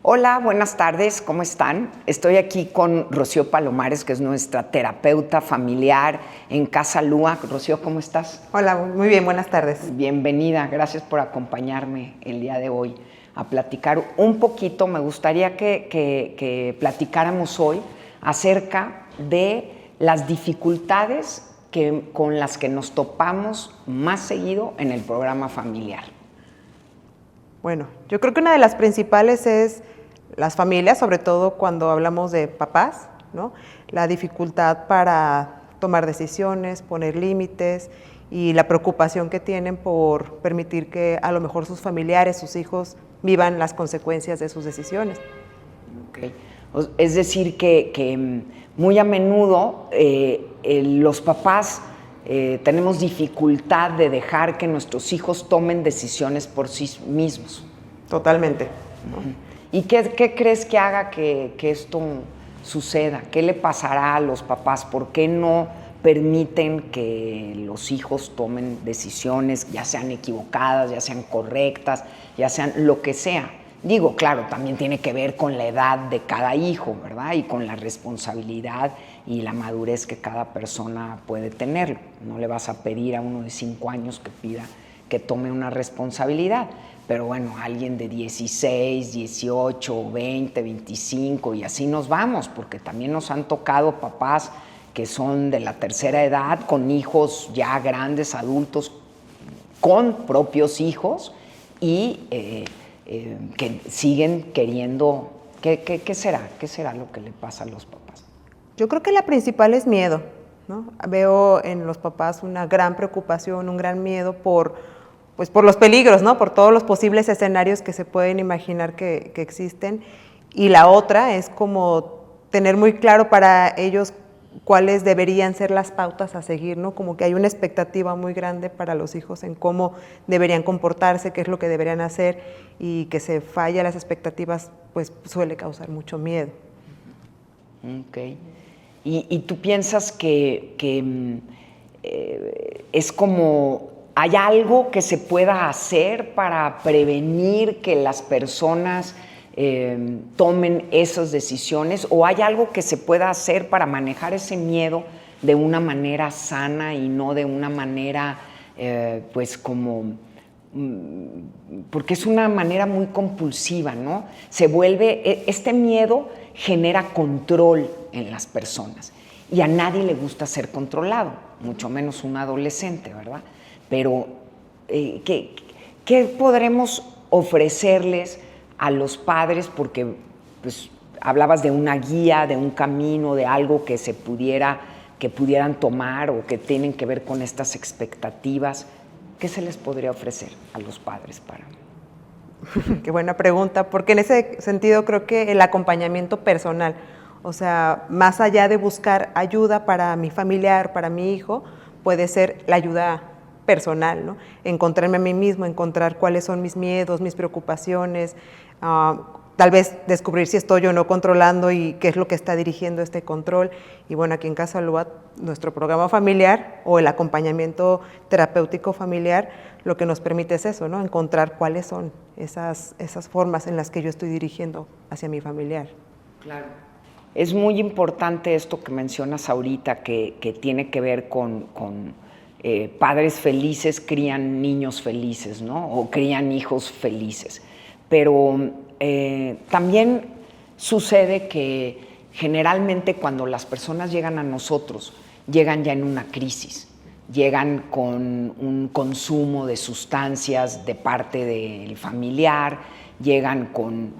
Hola, buenas tardes, ¿cómo están? Estoy aquí con Rocío Palomares, que es nuestra terapeuta familiar en Casa Lua. Rocío, ¿cómo estás? Hola, muy bien, buenas tardes. Bienvenida, gracias por acompañarme el día de hoy a platicar un poquito. Me gustaría que platicáramos hoy acerca de las dificultades con las que nos topamos más seguido en el programa familiar. Bueno, yo creo que una de las principales es las familias, sobre todo cuando hablamos de papás, ¿no? La dificultad para tomar decisiones, poner límites y la preocupación que tienen por permitir que a lo mejor sus familiares, sus hijos, vivan las consecuencias de sus decisiones. Okay. Es decir, que muy a menudo los papás tenemos dificultad de dejar que nuestros hijos tomen decisiones por sí mismos. Totalmente, ¿no? ¿Y qué crees que haga que esto suceda? ¿Qué le pasará a los papás? ¿Por qué no permiten que los hijos tomen decisiones, ya sean equivocadas, ya sean correctas, ya sean lo que sea? Digo, claro, también tiene que ver con la edad de cada hijo, ¿verdad? Y con la responsabilidad y la madurez que cada persona puede tener. No le vas a pedir a uno de 5 años que tome una responsabilidad. Pero bueno, alguien de 16, 18, 20, 25 y así nos vamos, porque también nos han tocado papás que son de la tercera edad, con hijos ya grandes, adultos, con propios hijos y que siguen queriendo. ¿Qué será? ¿Qué será lo que le pasa a los papás? Yo creo que la principal es miedo, ¿no? Veo en los papás una gran preocupación, un gran miedo por los peligros, ¿no? Por todos los posibles escenarios que se pueden imaginar que existen. Y la otra es como tener muy claro para ellos cuáles deberían ser las pautas a seguir, ¿no? Como que hay una expectativa muy grande para los hijos en cómo deberían comportarse, qué es lo que deberían hacer, y que se falla las expectativas, pues suele causar mucho miedo. Ok. ¿Y tú piensas que es como... ¿Hay algo que se pueda hacer para prevenir que las personas tomen esas decisiones? ¿O hay algo que se pueda hacer para manejar ese miedo de una manera sana y no de una manera, porque es una manera muy compulsiva, ¿no? Este miedo genera control en las personas y a nadie le gusta ser controlado, mucho menos un adolescente, ¿verdad? Pero, ¿qué podremos ofrecerles a los padres? Porque pues, hablabas de una guía, de un camino, de algo que pudieran tomar o que tienen que ver con estas expectativas. ¿Qué se les podría ofrecer a los padres para? Qué buena pregunta, porque en ese sentido creo que el acompañamiento personal, o sea, más allá de buscar ayuda para mi familiar, para mi hijo, puede ser la ayuda personal, ¿no? Encontrarme a mí mismo, encontrar cuáles son mis miedos, mis preocupaciones, tal vez descubrir si estoy o no controlando y qué es lo que está dirigiendo este control. Y bueno, aquí en Casa Lua, nuestro programa familiar o el acompañamiento terapéutico familiar, lo que nos permite es eso, ¿no? Encontrar cuáles son esas formas en las que yo estoy dirigiendo hacia mi familiar. Claro. Es muy importante esto que mencionas ahorita, que tiene que ver con padres felices crían niños felices, ¿no? O crían hijos felices. Pero también sucede que generalmente cuando las personas llegan a nosotros, llegan ya en una crisis, llegan con un consumo de sustancias de parte del familiar, llegan con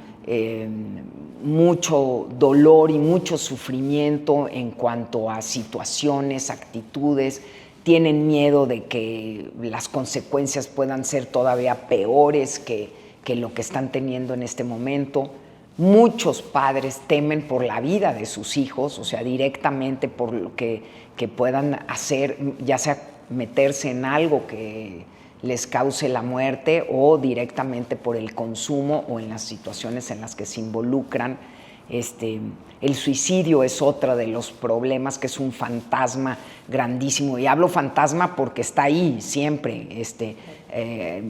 mucho dolor y mucho sufrimiento en cuanto a situaciones, actitudes. Tienen miedo de que las consecuencias puedan ser todavía peores que lo que están teniendo en este momento. Muchos padres temen por la vida de sus hijos, o sea, directamente por lo que puedan hacer, ya sea meterse en algo que les cause la muerte o directamente por el consumo o en las situaciones en las que se involucran. El suicidio es otro de los problemas, que es un fantasma grandísimo, y hablo fantasma porque está ahí siempre,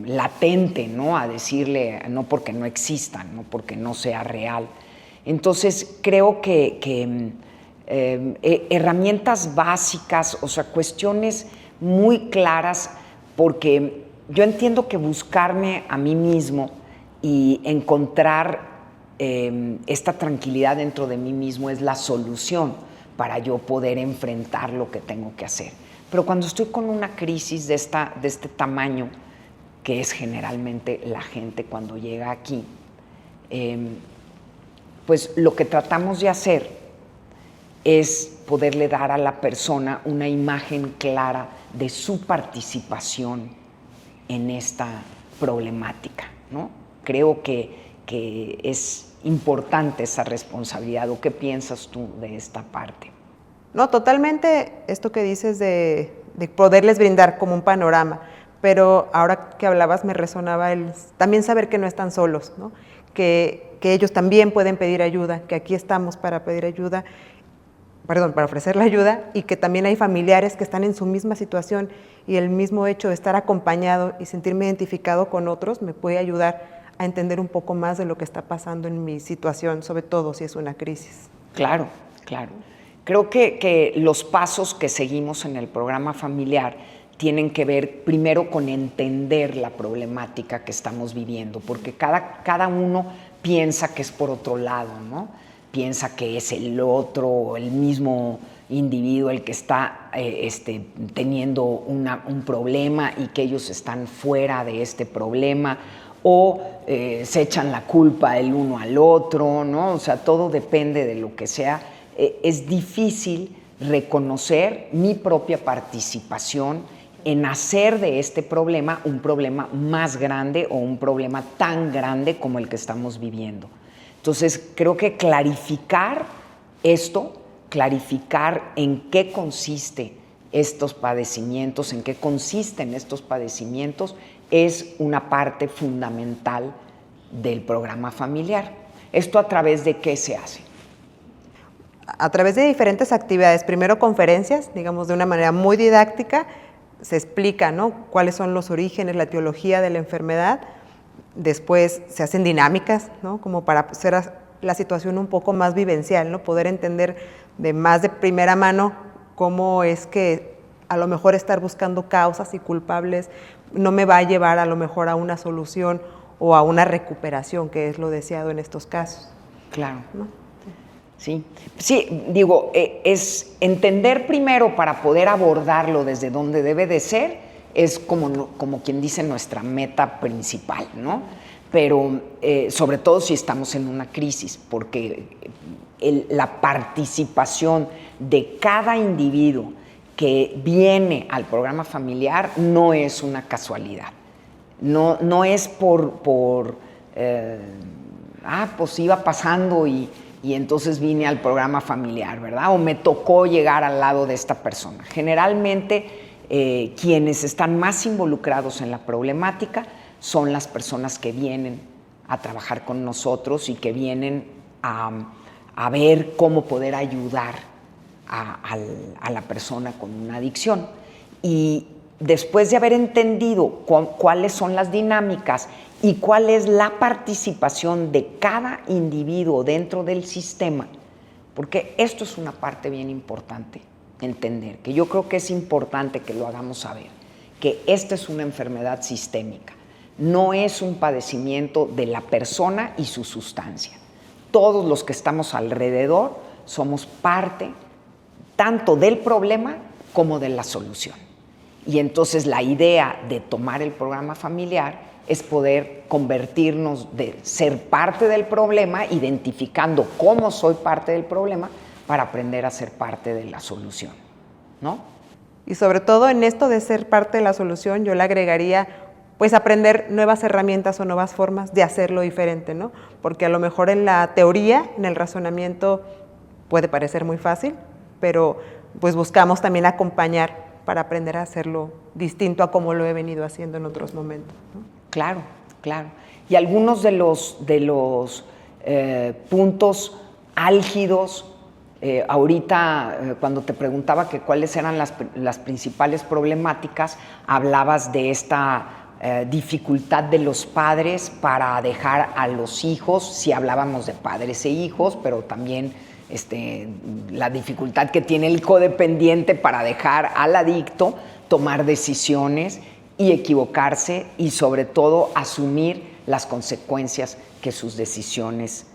latente, ¿no? A decirle, no porque no exista, no porque no sea real. Entonces creo que herramientas básicas, o sea, cuestiones muy claras, porque yo entiendo que buscarme a mí mismo y encontrar esta tranquilidad dentro de mí mismo es la solución para yo poder enfrentar lo que tengo que hacer. Pero cuando estoy con una crisis de este tamaño, que es generalmente la gente cuando llega aquí, pues lo que tratamos de hacer es poderle dar a la persona una imagen clara de su participación en esta problemática, ¿no? Creo que es importante esa responsabilidad. ¿O qué piensas tú de esta parte? No, totalmente esto que dices de poderles brindar como un panorama, pero ahora que hablabas me resonaba también saber que no están solos, ¿no? Que ellos también pueden pedir ayuda, que aquí estamos para pedir ayuda, para ofrecer la ayuda, y que también hay familiares que están en su misma situación, y el mismo hecho de estar acompañado y sentirme identificado con otros me puede ayudar a entender un poco más de lo que está pasando en mi situación, sobre todo si es una crisis. Claro, claro. Creo que los pasos que seguimos en el programa familiar tienen que ver primero con entender la problemática que estamos viviendo, porque cada uno piensa que es por otro lado, ¿no? Piensa que es el otro, el mismo individuo el que está teniendo un problema y que ellos están fuera de este problema, o se echan la culpa el uno al otro, ¿no? O sea, todo depende de lo que sea. Es difícil reconocer mi propia participación en hacer de este problema un problema más grande o un problema tan grande como el que estamos viviendo. Entonces, creo que clarificar esto, clarificar en qué consiste estos padecimientos, en qué consisten estos padecimientos, es una parte fundamental del programa familiar. ¿Esto a través de qué se hace? A través de diferentes actividades, primero conferencias, digamos de una manera muy didáctica, se explica, ¿no?, cuáles son los orígenes, la etiología de la enfermedad. Después se hacen dinámicas, ¿no?, como para hacer la situación un poco más vivencial, ¿no?, poder entender de primera mano cómo es que a lo mejor estar buscando causas y culpables no me va a llevar a lo mejor a una solución o a una recuperación, que es lo deseado en estos casos. Claro. ¿No? Sí, digo, es entender primero para poder abordarlo desde donde debe de ser, es como quien dice nuestra meta principal, ¿no? Pero sobre todo si estamos en una crisis, porque la participación de cada individuo que viene al programa familiar no es una casualidad, no es pues iba pasando y entonces vine al programa familiar, ¿verdad? O me tocó llegar al lado de esta persona. Generalmente quienes están más involucrados en la problemática son las personas que vienen a trabajar con nosotros y que vienen a ver cómo poder ayudar a la persona con una adicción. Y después de haber entendido cuáles son las dinámicas y cuál es la participación de cada individuo dentro del sistema, porque esto es una parte bien importante entender, que yo creo que es importante que lo hagamos saber, que esta es una enfermedad sistémica, no es un padecimiento de la persona y su sustancia. Todos los que estamos alrededor somos parte tanto del problema como de la solución. Y entonces la idea de tomar el programa familiar es poder convertirnos de ser parte del problema, identificando cómo soy parte del problema, para aprender a ser parte de la solución, ¿no? Y sobre todo en esto de ser parte de la solución, yo le agregaría, pues, aprender nuevas herramientas o nuevas formas de hacerlo diferente, ¿no? Porque a lo mejor en la teoría, en el razonamiento, puede parecer muy fácil, pero pues buscamos también acompañar para aprender a hacerlo distinto a como lo he venido haciendo en otros momentos, ¿no? Claro, claro. Y algunos de los puntos álgidos. Ahorita, cuando te preguntaba que cuáles eran las principales problemáticas, hablabas de esta dificultad de los padres para dejar a los hijos, si hablábamos de padres e hijos, pero también la dificultad que tiene el codependiente para dejar al adicto tomar decisiones y equivocarse, y sobre todo asumir las consecuencias que sus decisiones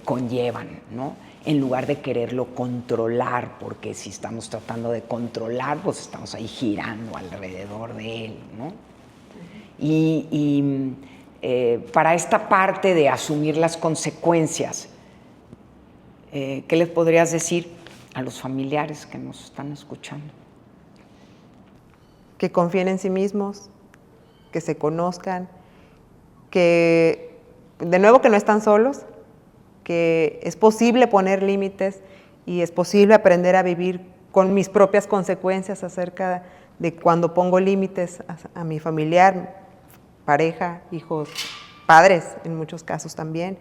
conllevan, ¿no? En lugar de quererlo controlar, porque si estamos tratando de controlar, pues estamos ahí girando alrededor de él, ¿no? Y para esta parte de asumir las consecuencias, ¿qué les podrías decir a los familiares que nos están escuchando? Que confíen en sí mismos, que se conozcan, que de nuevo que no están solos, que es posible poner límites y es posible aprender a vivir con mis propias consecuencias acerca de cuando pongo límites a mi familiar, pareja, hijos, padres en muchos casos también.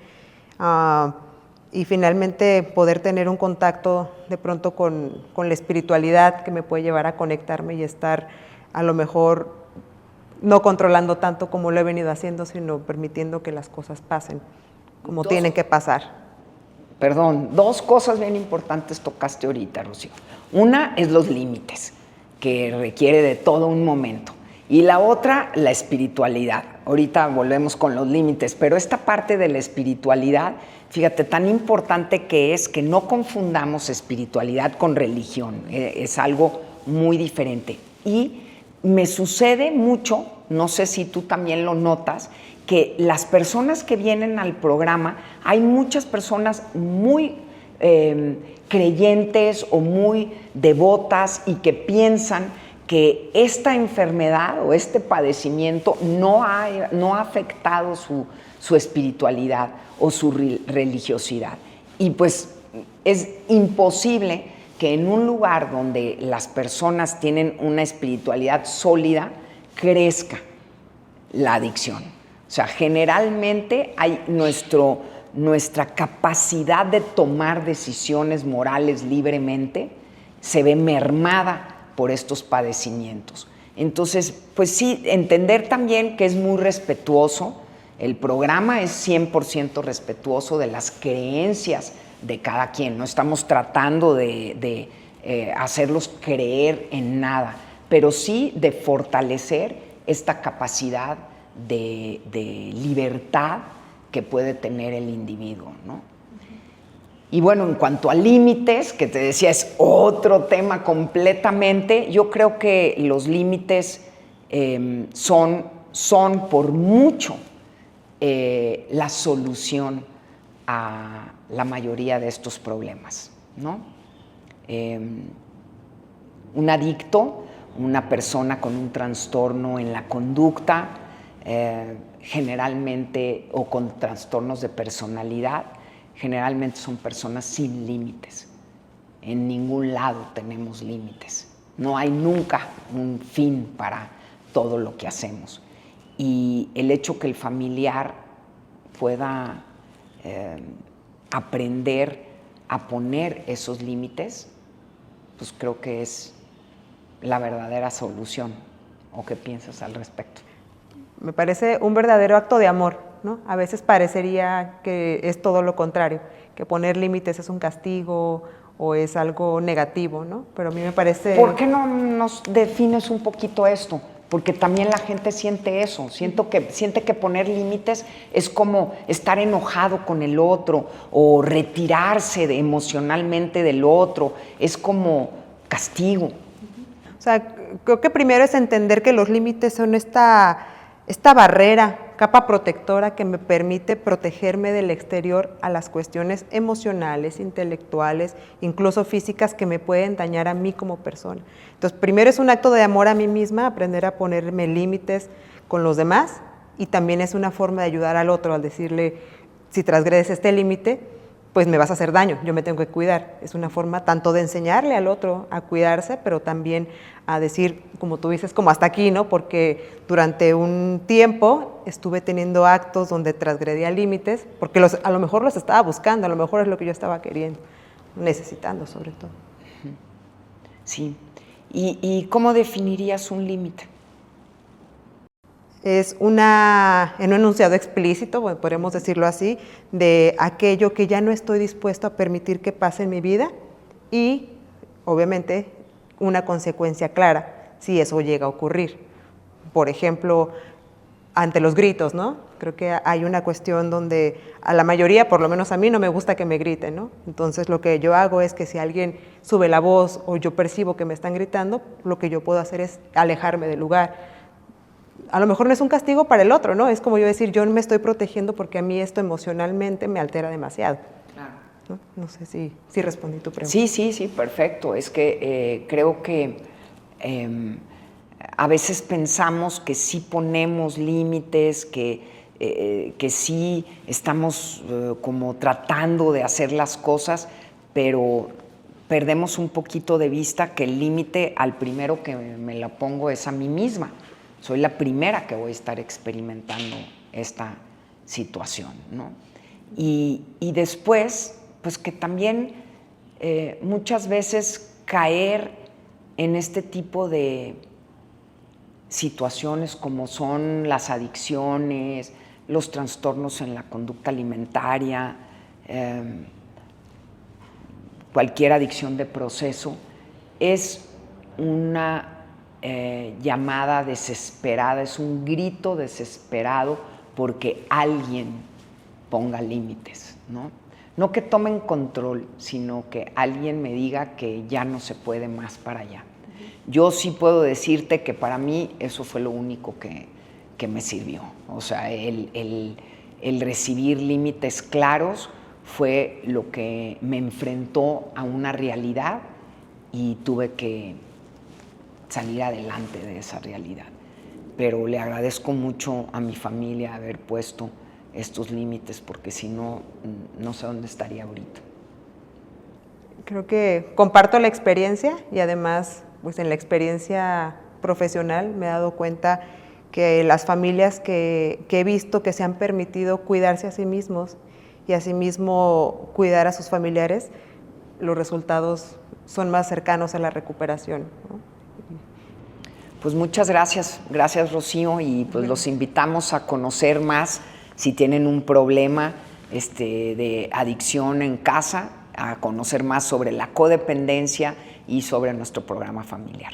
Y finalmente poder tener un contacto de pronto con la espiritualidad que me puede llevar a conectarme y estar a lo mejor no controlando tanto como lo he venido haciendo, sino permitiendo que las cosas pasen como tienen que pasar. Perdón, dos cosas bien importantes tocaste ahorita, Rocío. Una es los límites, que requiere de todo un momento. Y la otra, la espiritualidad. Ahorita volvemos con los límites, pero esta parte de la espiritualidad, fíjate, tan importante que es que no confundamos espiritualidad con religión. Es algo muy diferente. Y me sucede mucho, no sé si tú también lo notas, que las personas que vienen al programa, hay muchas personas muy creyentes o muy devotas y que piensan que esta enfermedad o este padecimiento no ha afectado su espiritualidad o su religiosidad. Y pues es imposible que en un lugar donde las personas tienen una espiritualidad sólida, crezca la adicción. O sea, generalmente hay nuestra capacidad de tomar decisiones morales libremente se ve mermada por estos padecimientos. Entonces, pues sí, entender también que es muy respetuoso, el programa es 100% respetuoso de las creencias de cada quien, no estamos tratando de hacerlos creer en nada, pero sí de fortalecer esta capacidad de libertad que puede tener el individuo, ¿no? Y bueno, en cuanto a límites, que te decía, es otro tema completamente, yo creo que los límites son por mucho la solución a la mayoría de estos problemas, ¿no? Un adicto, una persona con un trastorno en la conducta, generalmente, o con trastornos de personalidad, generalmente son personas sin límites. En ningún lado tenemos límites. No hay nunca un fin para todo lo que hacemos. Y el hecho que el familiar pueda aprender a poner esos límites, pues creo que es la verdadera solución. ¿O qué piensas al respecto? Me parece un verdadero acto de amor, ¿no? A veces parecería que es todo lo contrario, que poner límites es un castigo o es algo negativo, ¿no? Pero a mí me parece... ¿Por qué no nos defines un poquito esto? Porque también la gente siente eso, siente que poner límites es como estar enojado con el otro o retirarse emocionalmente del otro, es como castigo. O sea, creo que primero es entender que los límites son esta barrera, capa protectora que me permite protegerme del exterior a las cuestiones emocionales, intelectuales, incluso físicas que me pueden dañar a mí como persona. Entonces, primero es un acto de amor a mí misma, aprender a ponerme límites con los demás, y también es una forma de ayudar al otro al decirle, si transgredes este límite, pues me vas a hacer daño, yo me tengo que cuidar. Es una forma tanto de enseñarle al otro a cuidarse, pero también a decir, como tú dices, como hasta aquí, ¿no? Porque durante un tiempo estuve teniendo actos donde transgredía límites, porque a lo mejor los estaba buscando, a lo mejor es lo que yo estaba queriendo, necesitando sobre todo. Sí. ¿Y cómo definirías un límite? Es en un enunciado explícito, bueno, podemos decirlo así, de aquello que ya no estoy dispuesto a permitir que pase en mi vida y, obviamente, una consecuencia clara si eso llega a ocurrir. Por ejemplo, ante los gritos, ¿no? Creo que hay una cuestión donde a la mayoría, por lo menos a mí, no me gusta que me griten, ¿no? Entonces lo que yo hago es que si alguien sube la voz o yo percibo que me están gritando, lo que yo puedo hacer es alejarme del lugar. A lo mejor no es un castigo para el otro, ¿no? Es como yo decir, yo me estoy protegiendo porque a mí esto emocionalmente me altera demasiado. Claro. No sé si respondí tu pregunta. Sí, perfecto. Es que creo que a veces pensamos que sí ponemos límites, que sí estamos como tratando de hacer las cosas, pero perdemos un poquito de vista que el límite al primero que me la pongo es a mí misma. Soy la primera que voy a estar experimentando esta situación, ¿no? Y después, pues que también muchas veces caer en este tipo de situaciones como son las adicciones, los trastornos en la conducta alimentaria, cualquier adicción de proceso, es una llamada desesperada, es un grito desesperado porque alguien ponga límites, ¿no? No que tomen control, sino que alguien me diga que ya no se puede más para allá. Yo sí puedo decirte que para mí eso fue lo único que me sirvió. O sea, el recibir límites claros fue lo que me enfrentó a una realidad y tuve que salir adelante de esa realidad. Pero le agradezco mucho a mi familia haber puesto estos límites, porque si no, no sé dónde estaría ahorita. Creo que comparto la experiencia y además, pues en la experiencia profesional me he dado cuenta que las familias que he visto que se han permitido cuidarse a sí mismos y asimismo cuidar a sus familiares, los resultados son más cercanos a la recuperación, ¿no? Pues muchas gracias, Rocío, y pues los invitamos a conocer más si tienen un problema de adicción en casa, a conocer más sobre la codependencia y sobre nuestro programa familiar.